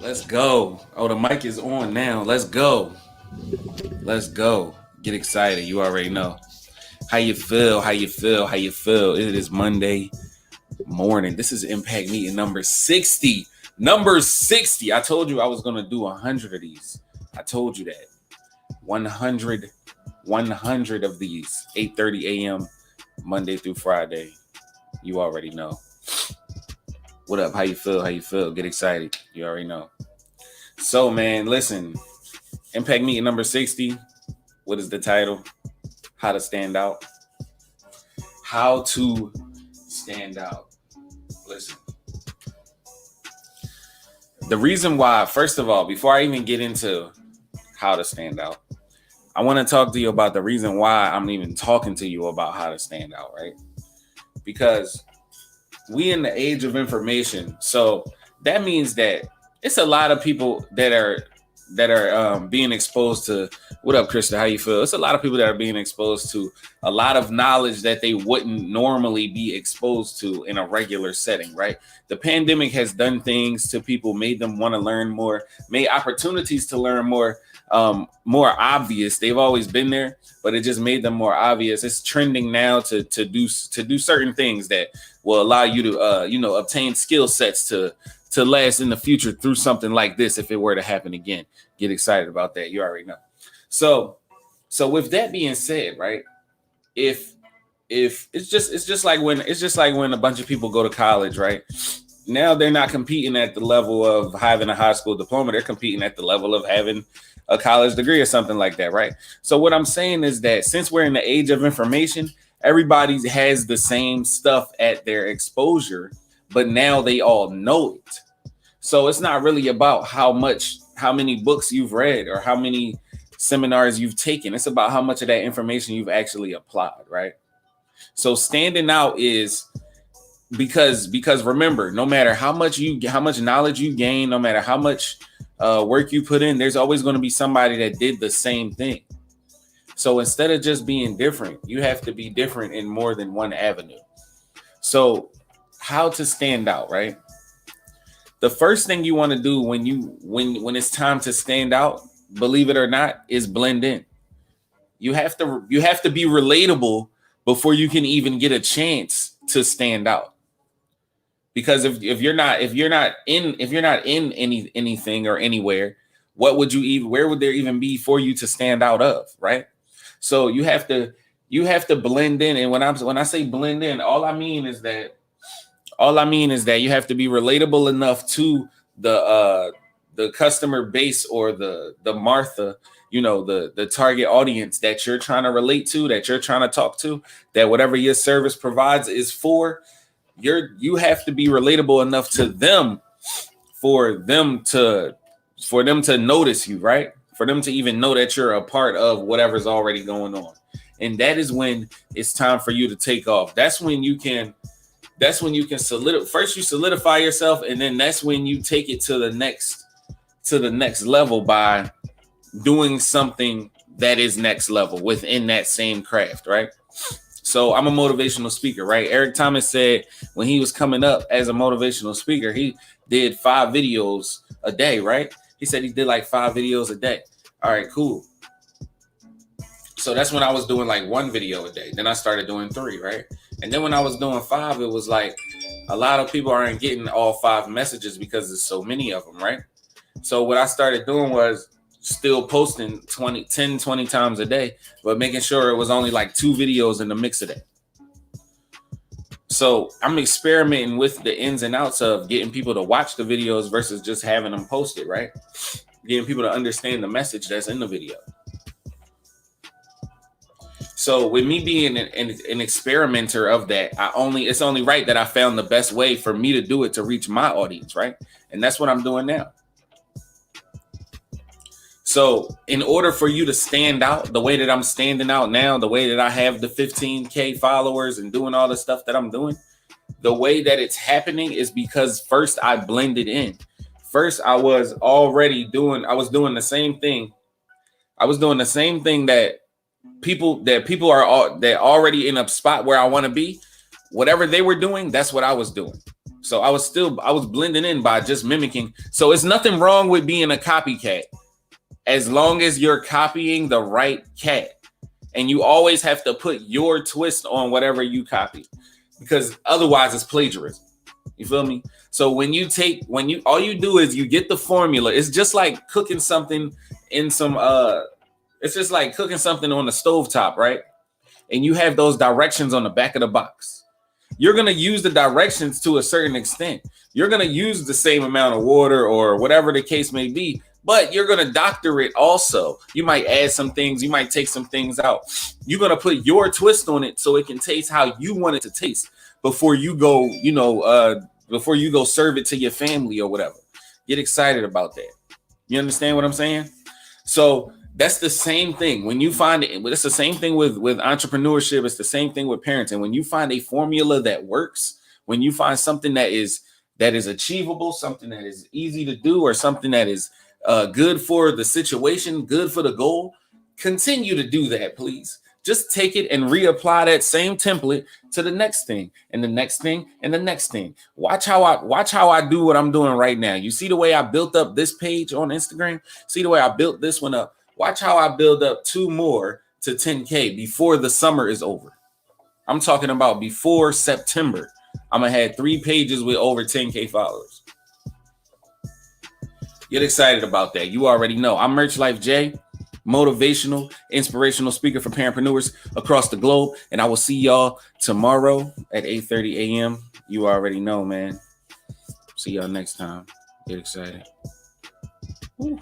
Let's go. Oh, the mic is on now. Let's go. Let's go. Get excited. You already know. How you feel? How you feel? How you feel? It is Monday morning. This is Impact Meeting number 60. Number 60. I told you I was going to do 100 of these. I told you that. 100 of these. 8:30 a.m. Monday through Friday. You already know. What up? How you feel? How you feel? Get excited. You already know. So, man, listen. Impact Meeting number 60. What is the title? How to stand out. How to stand out. Listen. The reason why, first of all, before I even get into how to stand out, I want to talk to you about the reason why I'm even talking to you about how to stand out, right? Because we in the age of information, so that means that it's a lot of people that are being exposed to. What up, Krista? How you feel? It's a lot of people that are being exposed to a lot of knowledge that they wouldn't normally be exposed to in a regular setting, right? The pandemic has done things to people, made them want to learn more, made opportunities to learn more more obvious. They've always been there, but it just made them more obvious. It's trending now to do certain things that will allow you to obtain skill sets to last in the future through something like this. If it were to happen again, get excited about that. You already know. So with that being said, right? If it's just like when a bunch of people go to college, right? Now they're not competing at the level of having a high school diploma. They're competing at the level of having a college degree or something like that, right? So what I'm saying is that since we're in the age of information, everybody has the same stuff at their exposure, but now they all know it. So it's not really about how many books you've read or how many seminars you've taken. It's about how much of that information you've actually applied, right? So standing out is because remember, no matter how much knowledge you gain, no matter how much work you put in, there's always going to be somebody that did the same thing. So instead of just being different, you have to be different in more than one avenue. So how to stand out, right? The first thing you want to do when it's time to stand out, believe it or not, is blend in. You have to be relatable before you can even get a chance to stand out. Because if you're not in anything or anywhere, where would there even be for you to stand out of, right? So you have to blend in. And when I say blend in, all I mean is that you have to be relatable enough to the customer base or the Martha, the target audience that you're trying to relate to, that you're trying to talk to, that whatever your service provides is for. You have to be relatable enough to them for them to notice you, right? For them to even know that you're a part of whatever's already going on. And that is when it's time for you to take off. That's when you can solidify yourself, and then that's when you take it to the next level by doing something that is next level within that same craft, right? So I'm a motivational speaker, right? Eric Thomas said when he was coming up as a motivational speaker, he did 5 videos a day, right? He said he did like 5 videos a day. All right, cool. So that's when I was doing like 1 video a day. Then I started doing 3, right? And then when I was doing 5, it was like a lot of people aren't getting all 5 messages because there's so many of them, right? So what I started doing was still posting 20 times a day, but making sure it was only like 2 videos in the mix of that. So I'm experimenting with the ins and outs of getting people to watch the videos versus just having them posted, right? Getting people to understand the message that's in the video. So with me being an experimenter of that, it's only right that I found the best way for me to do it to reach my audience, right? And that's what I'm doing now. So in order for you to stand out the way that I'm standing out now, the way that I have the 15K followers and doing all the stuff that I'm doing, the way that it's happening is because first I blended in. First, I was doing the same thing. I was doing the same thing that people are already in a spot where I want to be. Whatever they were doing, that's what I was doing. So I was blending in by just mimicking. So it's nothing wrong with being a copycat as long as you're copying the right cat. And you always have to put your twist on whatever you copy, because otherwise it's plagiarism. You feel me? So all you do is you get the formula. It's just like cooking something in some it's just like cooking something on the stovetop, right? And you have those directions on the back of the box. You're going to use the directions to a certain extent. You're going to use the same amount of water or whatever the case may be, but you're going to doctor it also. You might add some things. You might take some things out. You're going to put your twist on it so it can taste how you want it to taste before you go, before you go serve it to your family or whatever. Get excited about that. You understand what I'm saying? So that's the same thing. When you find it, it's the same thing with entrepreneurship. It's the same thing with parenting. When you find a formula that works, when you find something that is achievable, something that is easy to do, or something that is good for the situation, good for the goal, continue to do that, please. Just take it and reapply that same template to the next thing and the next thing and the next thing. Watch how I do what I'm doing right now. You see the way I built up this page on Instagram? See the way I built this one up? Watch how I build up 2 more to 10K before the summer is over. I'm talking about before September. I'm going to have 3 pages with over 10K followers. Get excited about that. You already know. I'm Merch Life J, motivational, inspirational speaker for parentpreneurs across the globe. And I will see y'all tomorrow at 8:30 a.m. You already know, man. See y'all next time. Get excited. Woo.